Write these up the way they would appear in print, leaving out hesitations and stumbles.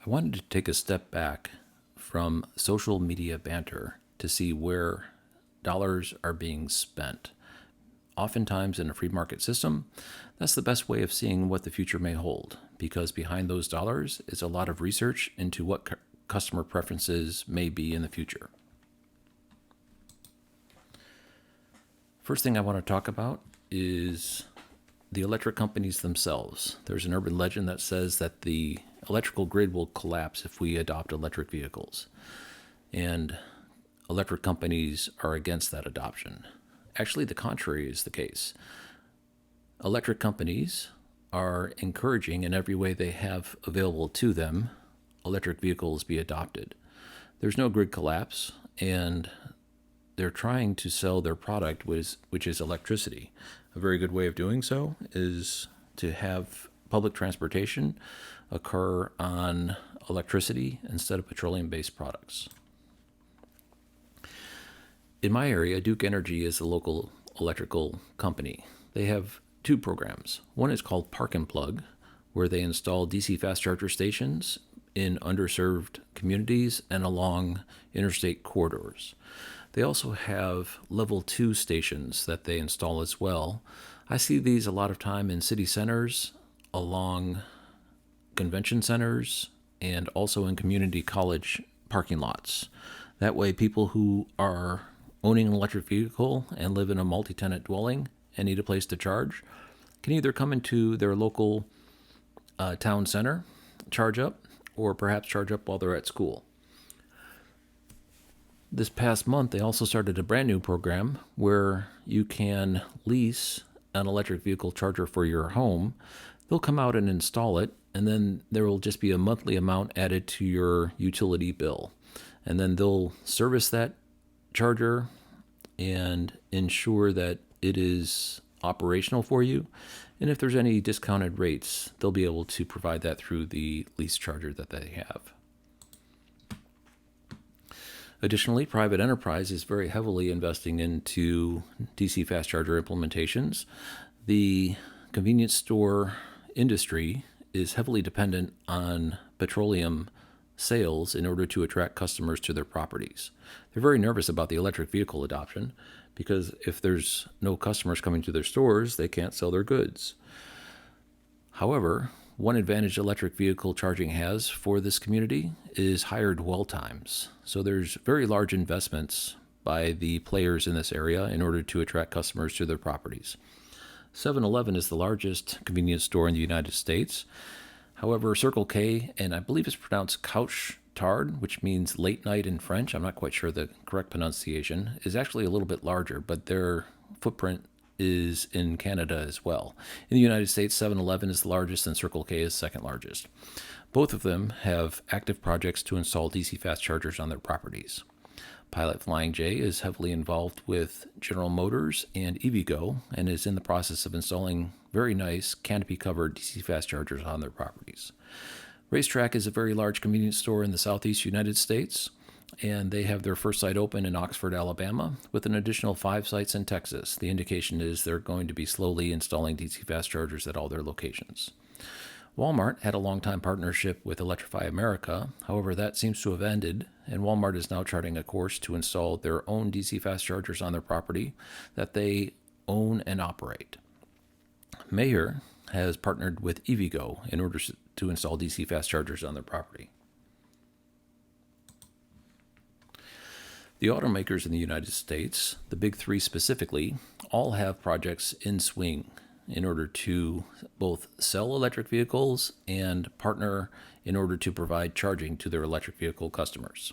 I wanted to take a step back from social media banter to see where dollars are being spent. Oftentimes, in a free market system, that's the best way of seeing what the future may hold, because behind those dollars is a lot of research into what customer preferences may be in the future. First thing I want to talk about is the electric companies themselves. There's an urban legend that says that the electrical grid will collapse if we adopt electric vehicles, and electric companies are against that adoption. Actually, the contrary is the case. Electric companies are encouraging in every way they have available to them electric vehicles be adopted. There's no grid collapse, and they're trying to sell their product, which is electricity. A very good way of doing so is to have public transportation occur on electricity instead of petroleum-based products. In my area, Duke Energy is the local electrical company. They have two programs. One is called Park and Plug, where they install DC fast charger stations in underserved communities and along interstate corridors. They also have level 2 stations that they install as well. I see these a lot of time in city centers, along convention centers, and also in community college parking lots. That way, people who are owning an electric vehicle and live in a multi-tenant dwelling and need a place to charge can either come into their local town center, charge up, or perhaps charge up while they're at school. This past month, they also started a brand new program where you can lease an electric vehicle charger for your home. They'll come out and install it, and then there will just be a monthly amount added to your utility bill. And then they'll service that charger and ensure that it is operational for you. And if there's any discounted rates, they'll be able to provide that through the lease charger that they have. Additionally, private enterprise is very heavily investing into DC fast charger implementations. The convenience store industry is heavily dependent on petroleum sales in order to attract customers to their properties. They're very nervous about the electric vehicle adoption because if there's no customers coming to their stores, they can't sell their goods. However, one advantage electric vehicle charging has for this community is higher dwell times. So there's very large investments by the players in this area in order to attract customers to their properties. 7-Eleven is the largest convenience store in the United States. However, Circle K, and I believe it's pronounced couch tard, which means late night in French, I'm not quite sure the correct pronunciation, is actually a little bit larger, but their footprint is in Canada as well. In the United States, 7-Eleven is the largest and Circle K is second largest. Both of them have active projects to install DC fast chargers on their properties. Pilot Flying J is heavily involved with General Motors and EVgo and is in the process of installing very nice canopy-covered DC fast chargers on their properties. Racetrack is a very large convenience store in the southeast United States, and they have their first site open in Oxford, Alabama, with an additional 5 sites in Texas. The indication is they're going to be slowly installing DC fast chargers at all their locations. Walmart had a long-time partnership with Electrify America. However, that seems to have ended, and Walmart is now charting a course to install their own DC fast chargers on their property that they own and operate. Mayer has partnered with EVgo in order to install DC fast chargers on their property. The automakers in the United States, the big three specifically, all have projects in swing in order to both sell electric vehicles and partner in order to provide charging to their electric vehicle customers.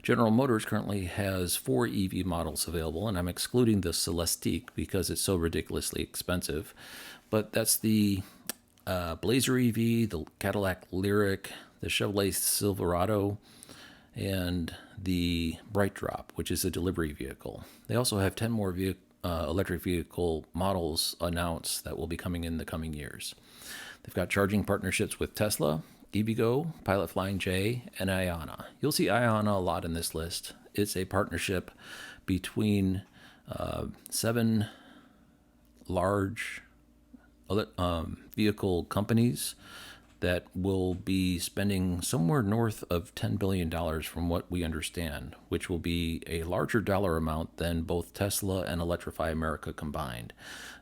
General Motors currently has 4 EV models available, and I'm excluding the Celestiq because it's so ridiculously expensive. But that's the Blazer EV, the Cadillac Lyriq, the Chevrolet Silverado, and the Bright Drop, which is a delivery vehicle. They also have 10 more electric vehicle models announced that will be coming in the coming years. They've got charging partnerships with Tesla, EVgo, Pilot Flying J, and Iona. You'll see Iona a lot in this list. It's a partnership between 7 large vehicle companies that will be spending somewhere north of $10 billion from what we understand, which will be a larger dollar amount than both Tesla and Electrify America combined.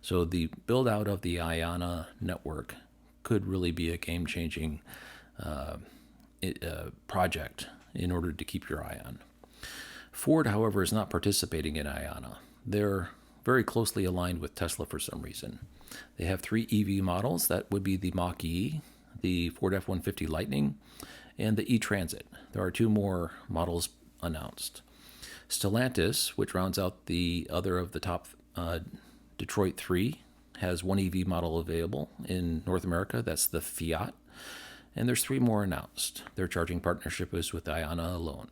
So the build out of the IANA network could really be a game-changing project in order to keep your eye on. Ford, however, is not participating in IANA. They're very closely aligned with Tesla for some reason. They have 3 EV models. That would be the Mach-E, the Ford F-150 Lightning, and the E-Transit. There are 2 more models announced. Stellantis, which rounds out the other of the top Detroit 3, has 1 EV model available in North America. That's the Fiat. And there's 3 more announced. Their charging partnership is with IANA alone.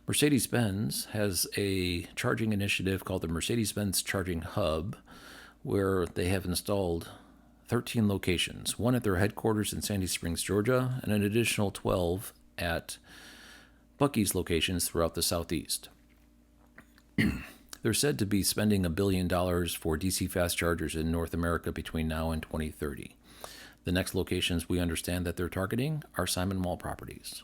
Mercedes-Benz has a charging initiative called the Mercedes-Benz Charging Hub, where they have installed 13 locations, 1 at their headquarters in Sandy Springs, Georgia, and an additional 12 at Buc-ee's locations throughout the Southeast. They're said to be spending $1 billion for DC fast chargers in North America between now and 2030. The next locations we understand that they're targeting are Simon Mall properties.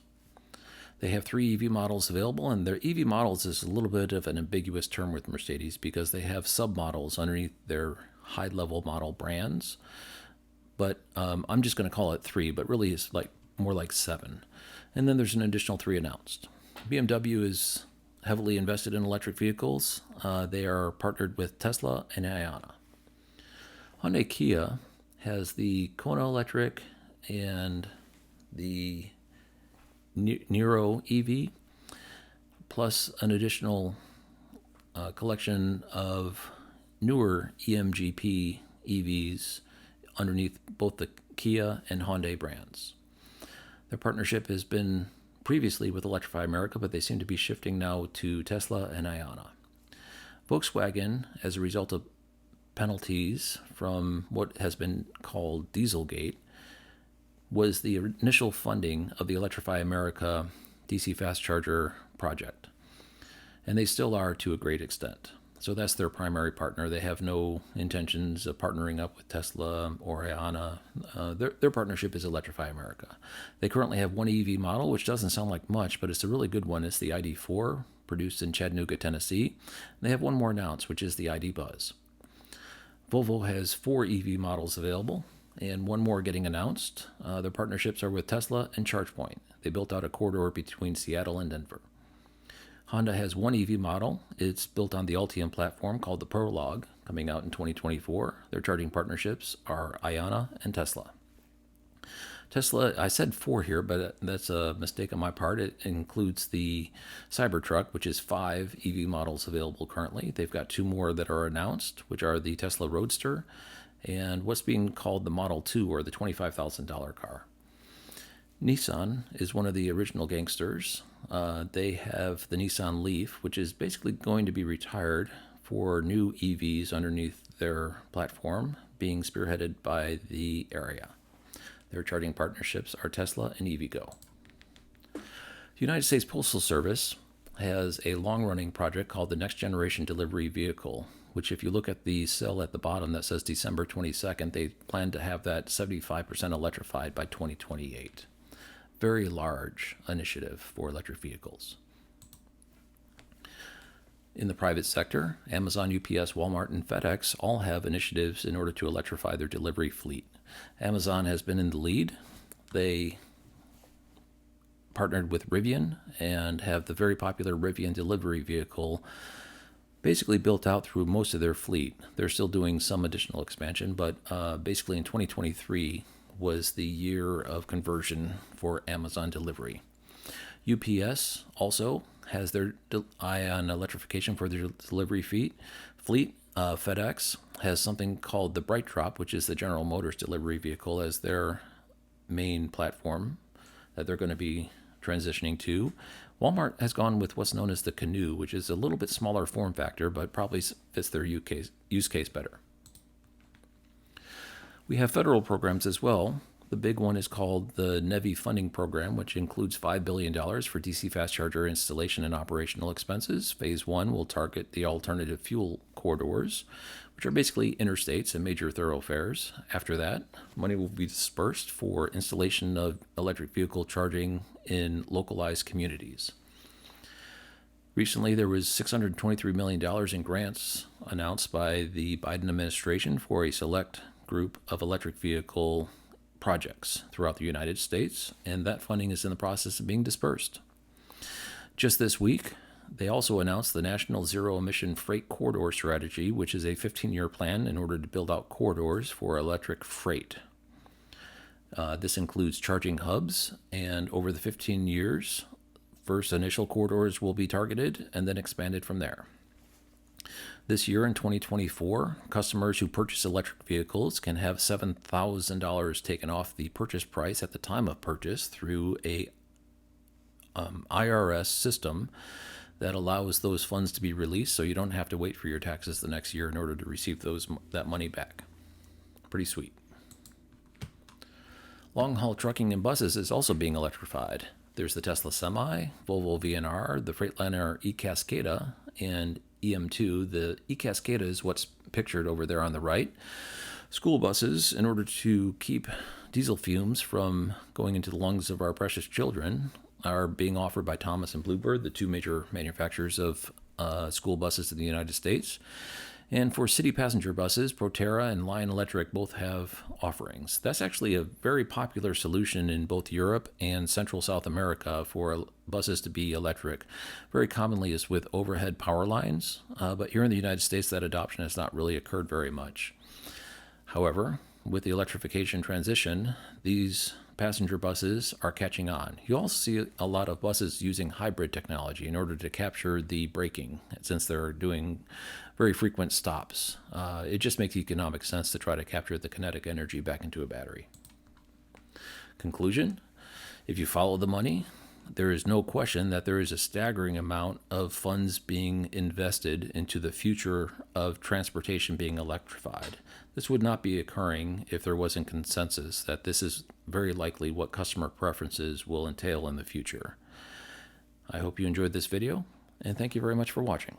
They have 3 EV models available, and their EV models is a little bit of an ambiguous term with Mercedes because they have sub-models underneath their high-level model brands. But I'm just going to call it 3, but really it's more like 7. And then there's an additional 3 announced. BMW is heavily invested in electric vehicles. They are partnered with Tesla and IANA. Hyundai Kia has the Kona Electric and the Niro EV, plus an additional collection of newer EMGP EVs underneath both the Kia and Hyundai brands. Their partnership has been previously with Electrify America, but they seem to be shifting now to Tesla and IANA. Volkswagen, as a result of penalties from what has been called Dieselgate, was the initial funding of the Electrify America DC fast charger project. And they still are to a great extent. So that's their primary partner. They have no intentions of partnering up with Tesla or IANA. Their partnership is Electrify America. They currently have 1 EV model, which doesn't sound like much, but it's a really good one. It's the ID4, produced in Chattanooga, Tennessee. They have 1 more announced, which is the ID Buzz. Volvo has 4 EV models available, and 1 more getting announced. Their partnerships are with Tesla and ChargePoint. They built out a corridor between Seattle and Denver. Honda has 1 EV model. It's built on the Ultium platform called the Prologue, coming out in 2024. Their charging partnerships are IANA and Tesla. Tesla, I said 4 here, but that's a mistake on my part. It includes the Cybertruck, which is 5 EV models available currently. They've got 2 more that are announced, which are the Tesla Roadster and what's being called the Model 2, or the $25,000 car. Nissan is one of the original gangsters. They have the Nissan Leaf, which is basically going to be retired for new EVs underneath their platform, being spearheaded by the Area. Their charging partnerships are Tesla and EVgo. The United States Postal Service has a long-running project called the Next Generation Delivery Vehicle, which, if you look at the cell at the bottom that says December 22nd, they plan to have that 75% electrified by 2028. Very large initiative for electric vehicles. In the private sector, Amazon, UPS, Walmart, and FedEx all have initiatives in order to electrify their delivery fleet. Amazon has been in the lead. They partnered with Rivian and have the very popular Rivian delivery vehicle basically built out through most of their fleet. They're still doing some additional expansion, but basically in 2023 was the year of conversion for Amazon delivery. UPS also has their eye on electrification for their delivery fleet. FedEx has something called the Bright Drop, which is the General Motors delivery vehicle, as their main platform that they're going to be transitioning to. Walmart has gone with what's known as the Canoe, which is a little bit smaller form factor, but probably fits their use case better. We have federal programs as well. The big one is called the NEVI funding program, which includes $5 billion for DC fast charger installation and operational expenses. Phase 1 will target the alternative fuel corridors, which are basically interstates and major thoroughfares. After that, money will be dispersed for installation of electric vehicle charging in localized communities. Recently, there was $623 million in grants announced by the Biden administration for a select group of electric vehicle projects throughout the United States, and that funding is in the process of being dispersed. Just this week, they also announced the National Zero Emission Freight Corridor Strategy, which is a 15-year plan in order to build out corridors for electric freight. This includes charging hubs, and over the 15 years, first initial corridors will be targeted and then expanded from there. This year in 2024, customers who purchase electric vehicles can have $7,000 taken off the purchase price at the time of purchase through a IRS system that allows those funds to be released, so you don't have to wait for your taxes the next year in order to receive that money back. Pretty sweet. Long-haul trucking and buses is also being electrified. There's the Tesla Semi, Volvo VNR, the Freightliner eCascada, and EM2. The eCascada is what's pictured over there on the right. School buses, in order to keep diesel fumes from going into the lungs of our precious children, are being offered by Thomas and Bluebird, the two major manufacturers of school buses in the United States. And for city passenger buses, Proterra and Lion Electric both have offerings. That's actually a very popular solution in both Europe and Central South America for buses to be electric. Very commonly is with overhead power lines, but here in the United States that adoption has not really occurred very much. However, with the electrification transition, these passenger buses are catching on. You also see a lot of buses using hybrid technology in order to capture the braking, since they're doing very frequent stops. It just makes economic sense to try to capture the kinetic energy back into a battery. Conclusion: if you follow the money, there is no question that there is a staggering amount of funds being invested into the future of transportation being electrified. This would not be occurring if there wasn't consensus that this is very likely what customer preferences will entail in the future. I hope you enjoyed this video, and thank you very much for watching.